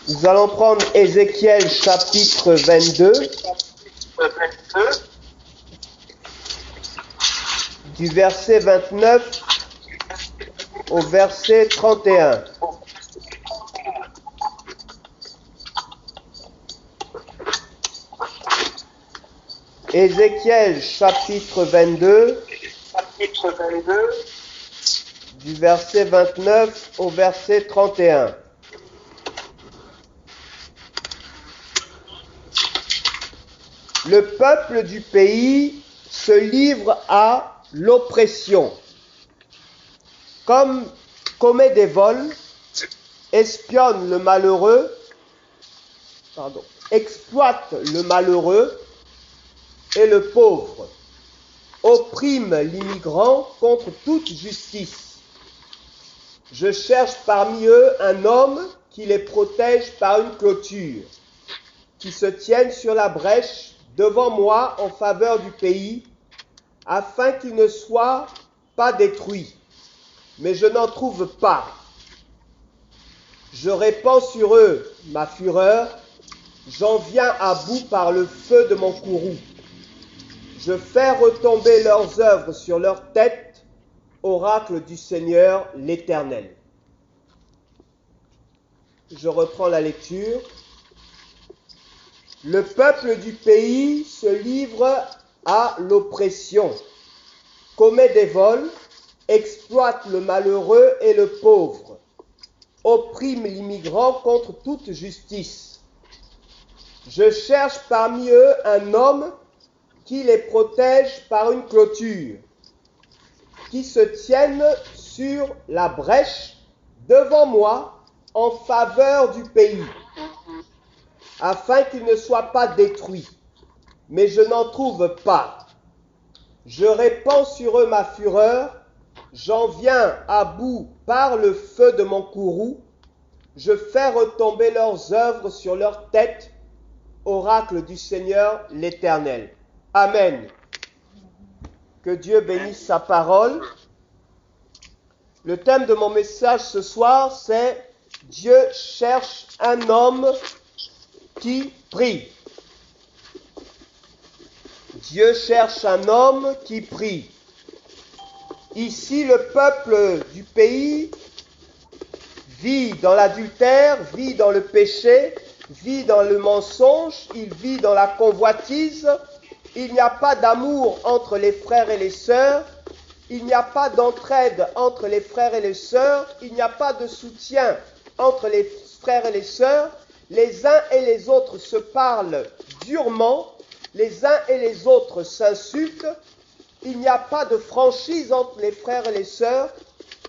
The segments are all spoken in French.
Nous allons prendre Ézéchiel chapitre 22, du verset 29 au verset 31. Ézéchiel chapitre 22, du verset 29 au verset 31. Le peuple du pays se livre à l'oppression, commet des vols, espionne le malheureux, exploite le malheureux et le pauvre, opprime l'immigrant contre toute justice. Je cherche parmi eux un homme qui les protège par une clôture, qui se tienne sur la brèche devant moi en faveur du pays, afin qu'il ne soit pas détruit. Mais je n'en trouve pas. Je répands sur eux ma fureur, j'en viens à bout par le feu de mon courroux. Je fais retomber leurs œuvres sur leur tête, oracle du Seigneur l'Éternel. Je reprends la lecture. Le peuple du pays se livre à l'oppression, commet des vols, exploite le malheureux et le pauvre, opprime l'immigrant contre toute justice. Je cherche parmi eux un homme qui les protège par une clôture, qui se tienne sur la brèche devant moi en faveur du pays, afin qu'il ne soit pas détruit. Mais je n'en trouve pas. Je répands sur eux ma fureur, j'en viens à bout par le feu de mon courroux, je fais retomber leurs œuvres sur leur tête, oracle du Seigneur l'Éternel. Amen. Que Dieu bénisse sa parole. Le thème de mon message ce soir, c'est « Dieu cherche un homme qui prie ». Dieu cherche un homme qui prie. Ici, le peuple du pays vit dans l'adultère, vit dans le péché, vit dans le mensonge, il vit dans la convoitise. Il n'y a pas d'amour entre les frères et les sœurs. Il n'y a pas d'entraide entre les frères et les sœurs. Il n'y a pas de soutien entre les frères et les sœurs. Les uns et les autres se parlent durement. Les uns et les autres s'insultent. Il n'y a pas de franchise entre les frères et les sœurs.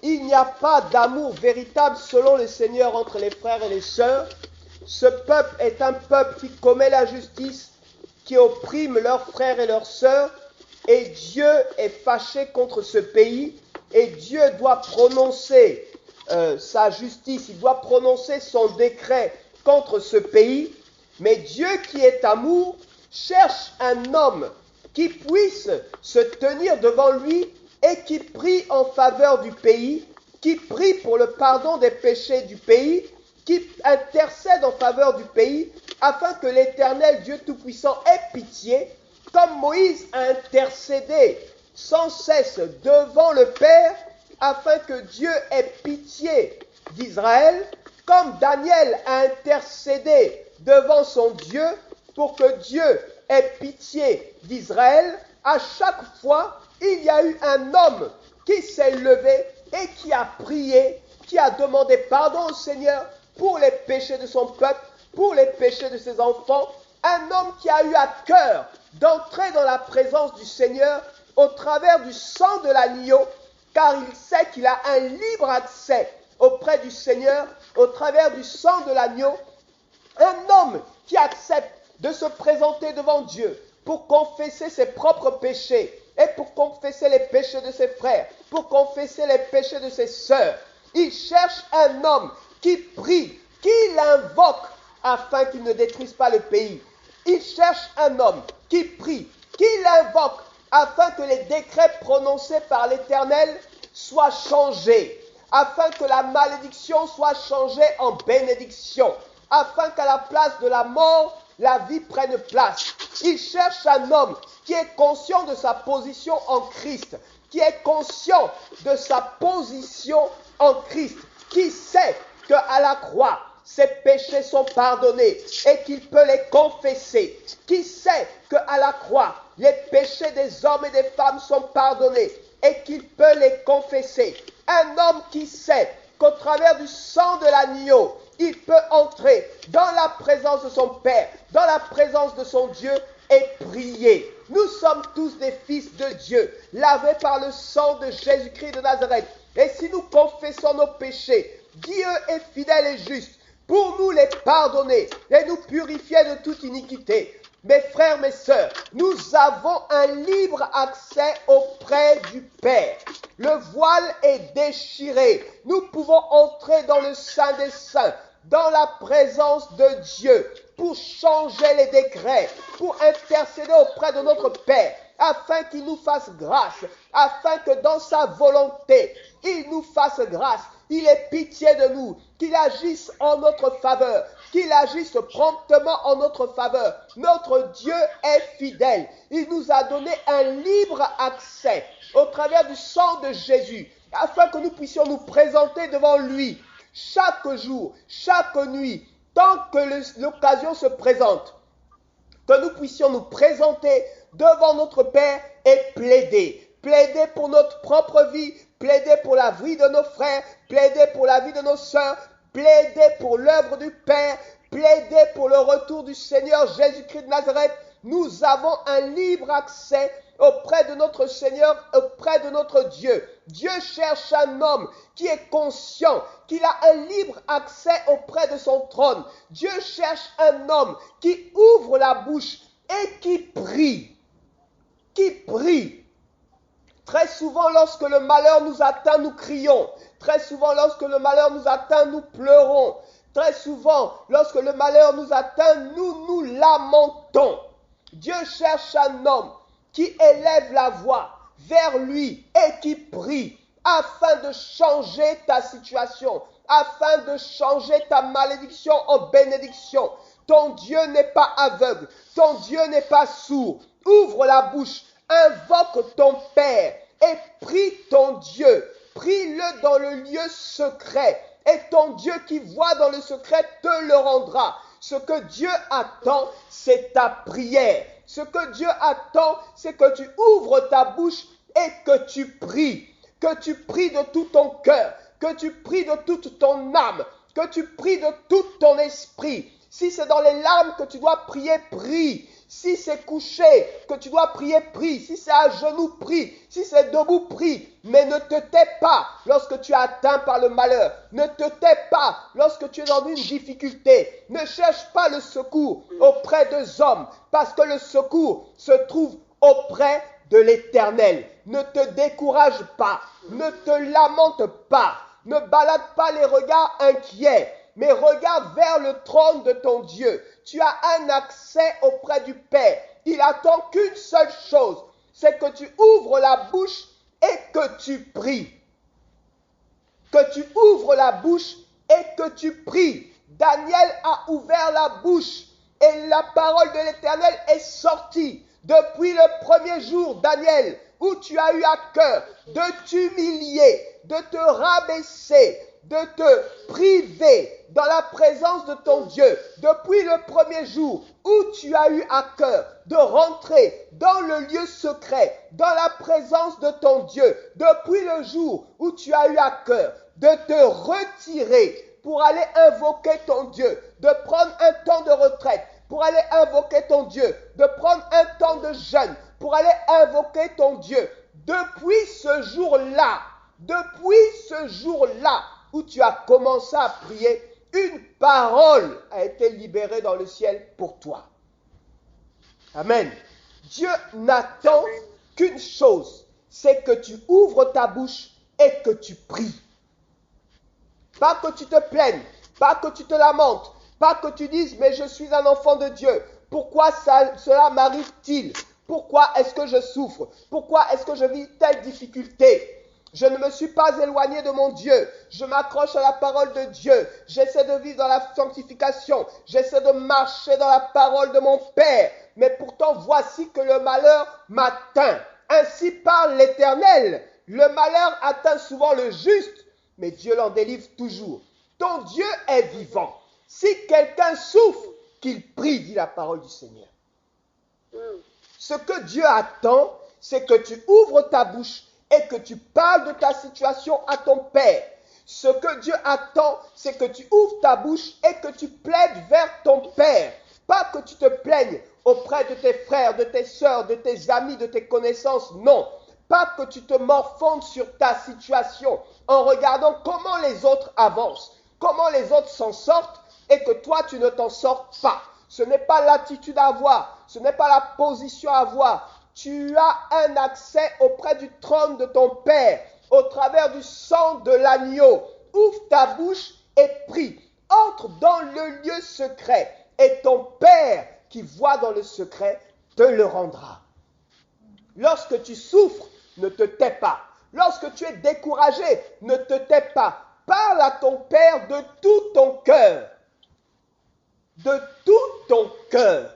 Il n'y a pas d'amour véritable selon le Seigneur entre les frères et les sœurs. Ce peuple est un peuple qui commet la justice, qui opprime leurs frères et leurs sœurs. Et Dieu est fâché contre ce pays. Et Dieu doit prononcer sa justice. Il doit prononcer son décret contre ce pays. Mais Dieu qui est amour cherche un homme qui puisse se tenir devant lui et qui prie en faveur du pays, qui prie pour le pardon des péchés du pays, qui intercède en faveur du pays, afin que l'Éternel Dieu Tout-Puissant ait pitié, comme Moïse a intercédé sans cesse devant le Père, afin que Dieu ait pitié d'Israël, comme Daniel a intercédé devant son Dieu, pour que Dieu ait pitié d'Israël. À chaque fois, il y a eu un homme qui s'est levé et qui a prié, qui a demandé pardon au Seigneur pour les péchés de son peuple, pour les péchés de ses enfants. Un homme qui a eu à cœur d'entrer dans la présence du Seigneur au travers du sang de l'agneau, car il sait qu'il a un libre accès auprès du Seigneur au travers du sang de l'agneau. Un homme qui accepte de se présenter devant Dieu pour confesser ses propres péchés et pour confesser les péchés de ses frères, pour confesser les péchés de ses sœurs. Il cherche un homme qui prie, qui l'invoque afin qu'il ne détruise pas le pays. Il cherche un homme qui prie, qui l'invoque afin que les décrets prononcés par l'Éternel soient changés, afin que la malédiction soit changée en bénédiction, afin qu'à la place de la mort, la vie prenne place. Il cherche un homme qui est conscient de sa position en Christ, qui est conscient de sa position en Christ, qui sait qu'à la croix, ses péchés sont pardonnés et qu'il peut les confesser, qui sait qu'à la croix, les péchés des hommes et des femmes sont pardonnés et qu'il peut les confesser. Un homme qui sait qu'au travers du sang de l'agneau, il peut entrer dans la présence de son Père, dans la présence de son Dieu et prier. Nous sommes tous des fils de Dieu, lavés par le sang de Jésus-Christ de Nazareth. Et si nous confessons nos péchés, Dieu est fidèle et juste pour nous les pardonner et nous purifier de toute iniquité. Mes frères, mes sœurs, nous avons un libre accès auprès du Père. Le voile est déchiré. Nous pouvons entrer dans le Saint des Saints, dans la présence de Dieu, pour changer les décrets, pour intercéder auprès de notre Père, afin qu'il nous fasse grâce, afin que dans sa volonté, il nous fasse grâce. Il ait pitié de nous, qu'il agisse en notre faveur, qu'il agisse promptement en notre faveur. Notre Dieu est fidèle. Il nous a donné un libre accès au travers du sang de Jésus, afin que nous puissions nous présenter devant lui chaque jour, chaque nuit, tant que l'occasion se présente, que nous puissions nous présenter devant notre Père et plaider. Plaider pour notre propre vie, plaider pour la vie de nos frères, plaider pour la vie de nos sœurs, plaider pour l'œuvre du Père, plaider pour le retour du Seigneur Jésus-Christ de Nazareth. Nous avons un libre accès auprès de notre Seigneur, auprès de notre Dieu. Dieu cherche un homme qui est conscient qu'il a un libre accès auprès de son trône. Dieu cherche un homme qui ouvre la bouche et qui prie. Qui prie. Très souvent, lorsque le malheur nous atteint, nous crions. Très souvent, lorsque le malheur nous atteint, nous pleurons. Très souvent, lorsque le malheur nous atteint, nous nous lamentons. Dieu cherche un homme qui élève la voix vers lui et qui prie afin de changer ta situation, afin de changer ta malédiction en bénédiction. Ton Dieu n'est pas aveugle, ton Dieu n'est pas sourd. Ouvre la bouche, invoque ton Père et prie ton Dieu. Prie-le dans le lieu secret et ton Dieu qui voit dans le secret te le rendra. Ce que Dieu attend, c'est ta prière. Ce que Dieu attend, c'est que tu ouvres ta bouche et que tu pries. Que tu pries de tout ton cœur, que tu pries de toute ton âme, que tu pries de tout ton esprit. Si c'est dans les larmes que tu dois prier, prie. Si c'est couché que tu dois prier, prie. Si c'est à genoux, prie. Si c'est debout, prie. Mais ne te tais pas lorsque tu es atteint par le malheur. Ne te tais pas lorsque tu es dans une difficulté. Ne cherche pas le secours auprès des hommes, parce que le secours se trouve auprès de l'Éternel. Ne te décourage pas. Ne te lamente pas. Ne balade pas les regards inquiets, mais regarde vers le trône de ton Dieu. Tu as un accès auprès du Père. Il attend qu'une seule chose, c'est que tu ouvres la bouche et que tu pries. Que tu ouvres la bouche et que tu pries. Daniel a ouvert la bouche et la parole de l'Éternel est sortie. Depuis le premier jour, Daniel, où tu as eu à cœur de t'humilier, de te rabaisser, de te priver dans la présence de ton Dieu, depuis le premier jour où tu as eu à cœur de rentrer dans le lieu secret, dans la présence de ton Dieu, depuis le jour où tu as eu à cœur de te retirer pour aller invoquer ton Dieu, de prendre un temps de retraite, pour aller invoquer ton Dieu, de prendre un temps de jeûne, pour aller invoquer ton Dieu, depuis ce jour-là, où tu as commencé à prier, une parole a été libérée dans le ciel pour toi. Amen. Dieu n'attend qu'une chose, c'est que tu ouvres ta bouche et que tu pries. Pas que tu te plaignes, pas que tu te lamentes, pas que tu dises, mais je suis un enfant de Dieu. Pourquoi cela m'arrive-t-il? Pourquoi est-ce que je souffre? Pourquoi est-ce que je vis telle difficulté? Je ne me suis pas éloigné de mon Dieu. Je m'accroche à la parole de Dieu. J'essaie de vivre dans la sanctification. J'essaie de marcher dans la parole de mon Père. Mais pourtant, voici que le malheur m'atteint. Ainsi parle l'Éternel. Le malheur atteint souvent le juste, mais Dieu l'en délivre toujours. Ton Dieu est vivant. Si quelqu'un souffre, qu'il prie, dit la parole du Seigneur. Ce que Dieu attend, c'est que tu ouvres ta bouche et que tu parles de ta situation à ton Père. Ce que Dieu attend, c'est que tu ouvres ta bouche et que tu plaides vers ton Père. Pas que tu te plaignes auprès de tes frères, de tes sœurs, de tes amis, de tes connaissances. Non. Pas que tu te morfondes sur ta situation en regardant comment les autres avancent, comment les autres s'en sortent et que toi tu ne t'en sors pas. Ce n'est pas l'attitude à avoir, ce n'est pas la position à avoir. Tu as un accès auprès du trône de ton Père, au travers du sang de l'agneau. Ouvre ta bouche et prie. Entre dans le lieu secret et ton Père qui voit dans le secret te le rendra. Lorsque tu souffres, ne te tais pas. Lorsque tu es découragé, ne te tais pas. Parle à ton Père de tout ton cœur. De tout ton cœur.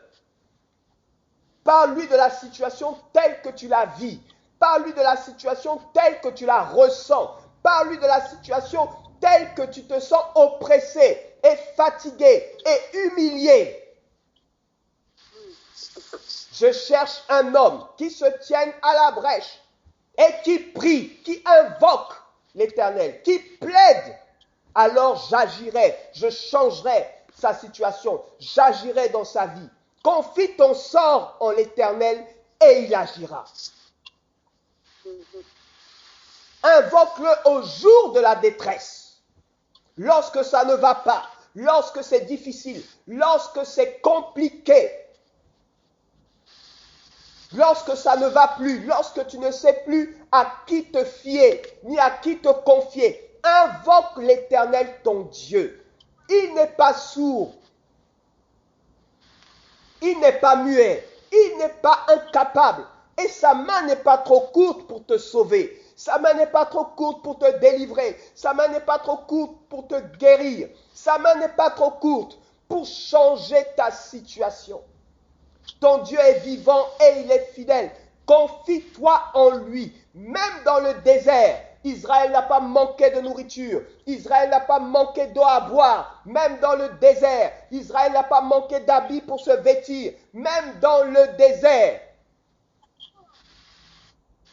Parle-lui de la situation telle que tu la vis. Parle-lui de la situation telle que tu la ressens. Parle-lui de la situation telle que tu te sens oppressé et fatigué et humilié. Je cherche un homme qui se tienne à la brèche et qui prie, qui invoque l'Éternel, qui plaide. Alors j'agirai, je changerai sa situation, j'agirai dans sa vie. Confie ton sort en l'Éternel et il agira. Invoque-le au jour de la détresse. Lorsque ça ne va pas, lorsque c'est difficile, lorsque c'est compliqué, lorsque ça ne va plus, lorsque tu ne sais plus à qui te fier, ni à qui te confier, invoque l'Éternel ton Dieu. Il n'est pas sourd. Il n'est pas muet, il n'est pas incapable et sa main n'est pas trop courte pour te sauver. Sa main n'est pas trop courte pour te délivrer. Sa main n'est pas trop courte pour te guérir. Sa main n'est pas trop courte pour changer ta situation. Ton Dieu est vivant et il est fidèle. Confie-toi en lui, même dans le désert. Israël n'a pas manqué de nourriture. Israël n'a pas manqué d'eau à boire. Même dans le désert. Israël n'a pas manqué d'habits pour se vêtir. Même dans le désert.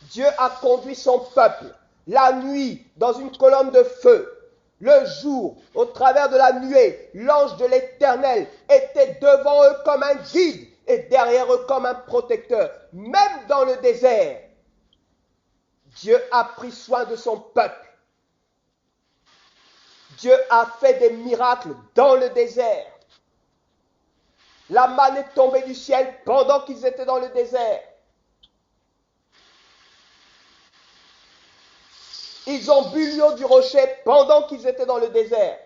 Dieu a conduit son peuple la nuit dans une colonne de feu. Le jour, au travers de la nuée, l'ange de l'Éternel était devant eux comme un guide et derrière eux comme un protecteur. Même dans le désert, Dieu a pris soin de son peuple. Dieu a fait des miracles dans le désert. La manne est tombée du ciel pendant qu'ils étaient dans le désert. Ils ont bu l'eau du rocher pendant qu'ils étaient dans le désert.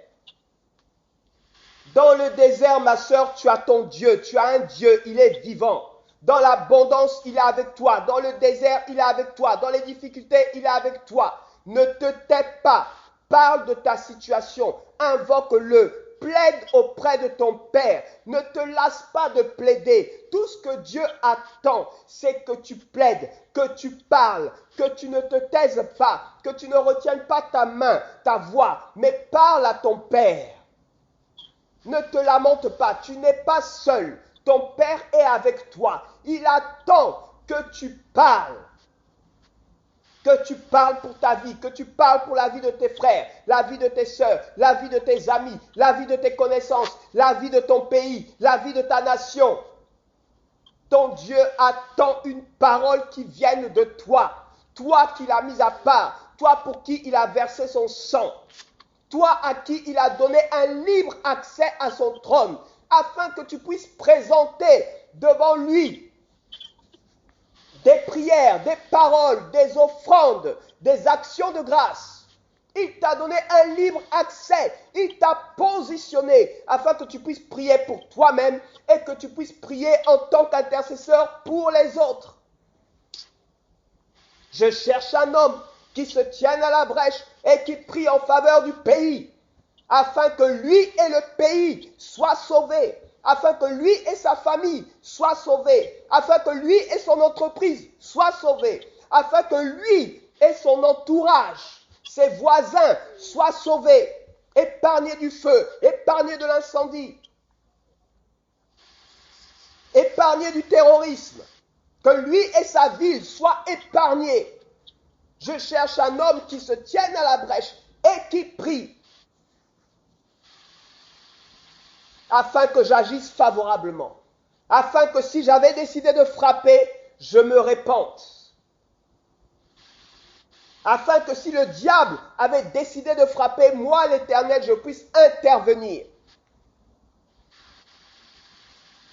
Dans le désert, ma sœur, tu as ton Dieu. Tu as un Dieu, il est vivant. Dans l'abondance, il est avec toi. Dans le désert, il est avec toi. Dans les difficultés, il est avec toi. Ne te tais pas. Parle de ta situation. Invoque-le. Plaide auprès de ton Père. Ne te lasse pas de plaider. Tout ce que Dieu attend, c'est que tu plaides, que tu parles, que tu ne te taises pas, que tu ne retiennes pas ta main, ta voix, mais parle à ton Père. Ne te lamente pas, tu n'es pas seul. Ton Père est avec toi. Il attend que tu parles. Que tu parles pour ta vie, que tu parles pour la vie de tes frères, la vie de tes sœurs, la vie de tes amis, la vie de tes connaissances, la vie de ton pays, la vie de ta nation. Ton Dieu attend une parole qui vienne de toi. Toi qui l'as mis à part, toi pour qui il a versé son sang, toi à qui il a donné un libre accès à son trône, afin que tu puisses présenter devant lui des prières, des paroles, des offrandes, des actions de grâce. Il t'a donné un libre accès. Il t'a positionné afin que tu puisses prier pour toi-même et que tu puisses prier en tant qu'intercesseur pour les autres. Je cherche un homme qui se tiennent à la brèche et qui prient en faveur du pays, afin que lui et le pays soient sauvés, afin que lui et sa famille soient sauvés, afin que lui et son entreprise soient sauvés, afin que lui et son entourage, ses voisins, soient sauvés, épargnés du feu, épargnés de l'incendie, épargnés du terrorisme, que lui et sa ville soient épargnés. Je cherche un homme qui se tienne à la brèche et qui prie, afin que j'agisse favorablement, afin que si j'avais décidé de frapper, je me répande, afin que si le diable avait décidé de frapper, moi l'Éternel, je puisse intervenir.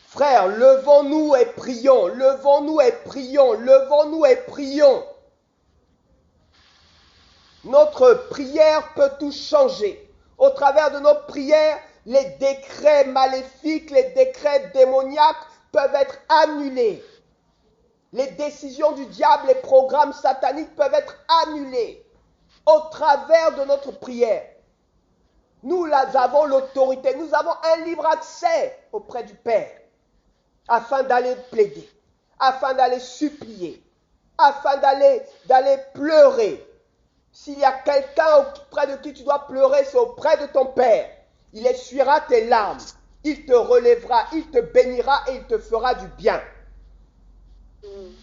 Frères, levons-nous et prions, levons-nous et prions, levons-nous et prions. Notre prière peut tout changer. Au travers de nos prières, les décrets maléfiques, les décrets démoniaques peuvent être annulés. Les décisions du diable, les programmes sataniques peuvent être annulés au travers de notre prière. Nous avons l'autorité, nous avons un libre accès auprès du Père afin d'aller plaider, afin d'aller supplier, afin d'aller pleurer. S'il y a quelqu'un auprès de qui tu dois pleurer, c'est auprès de ton Père. Il essuiera tes larmes, il te relèvera, il te bénira et il te fera du bien.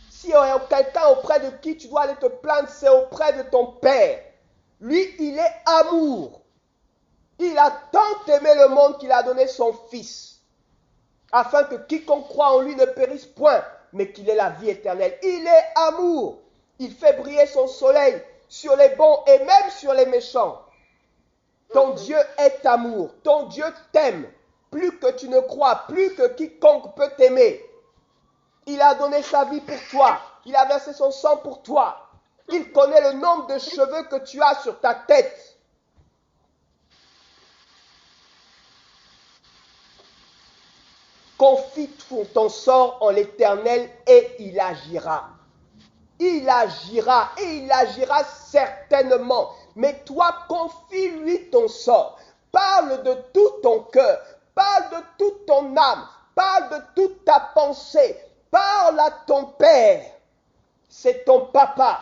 S'il y a quelqu'un auprès de qui tu dois aller te plaindre, c'est auprès de ton Père. Lui, il est amour. Il a tant aimé le monde qu'il a donné son Fils, afin que quiconque croit en lui ne périsse point, mais qu'il ait la vie éternelle. Il est amour. Il fait briller son soleil sur les bons et même sur les méchants. Ton Dieu est amour. Ton Dieu t'aime. Plus que tu ne crois, plus que quiconque peut t'aimer. Il a donné sa vie pour toi. Il a versé son sang pour toi. Il connaît le nombre de cheveux que tu as sur ta tête. Confie ton sort en l'Éternel et il agira. Il agira et il agira certainement. Mais toi, confie-lui ton sort. Parle de tout ton cœur. Parle de toute ton âme. Parle de toute ta pensée. Parle à ton Père. C'est ton papa.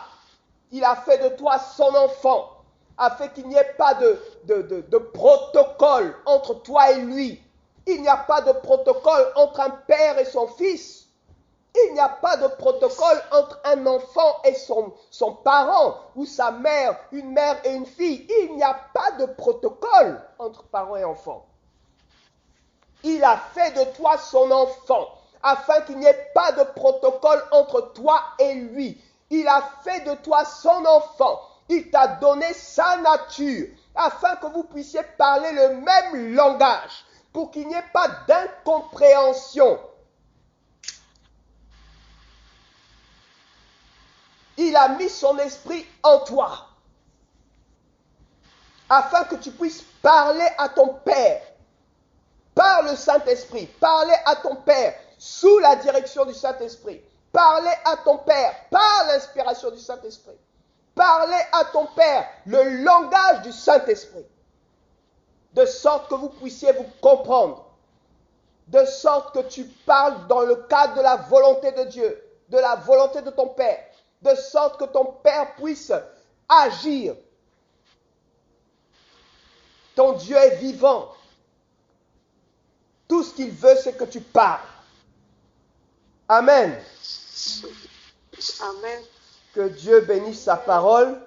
Il a fait de toi son enfant, afin qu'il n'y ait pas de protocole entre toi et lui. Il n'y a pas de protocole entre un père et son fils. Il n'y a pas de protocole entre un enfant et son parent, ou sa mère, une mère et une fille. Il n'y a pas de protocole entre parents et enfants. Il a fait de toi son enfant, afin qu'il n'y ait pas de protocole entre toi et lui. Il a fait de toi son enfant. Il t'a donné sa nature, afin que vous puissiez parler le même langage, pour qu'il n'y ait pas d'incompréhension. Il a mis son esprit en toi, afin que tu puisses parler à ton Père, par le Saint-Esprit, parler à ton Père, sous la direction du Saint-Esprit, parler à ton Père, par l'inspiration du Saint-Esprit, parler à ton Père, le langage du Saint-Esprit, de sorte que vous puissiez vous comprendre, de sorte que tu parles dans le cadre de la volonté de Dieu, de la volonté de ton Père, de sorte que ton Père puisse agir. Ton Dieu est vivant. Tout ce qu'il veut, c'est que tu parles. Amen. Amen. Que Dieu bénisse sa parole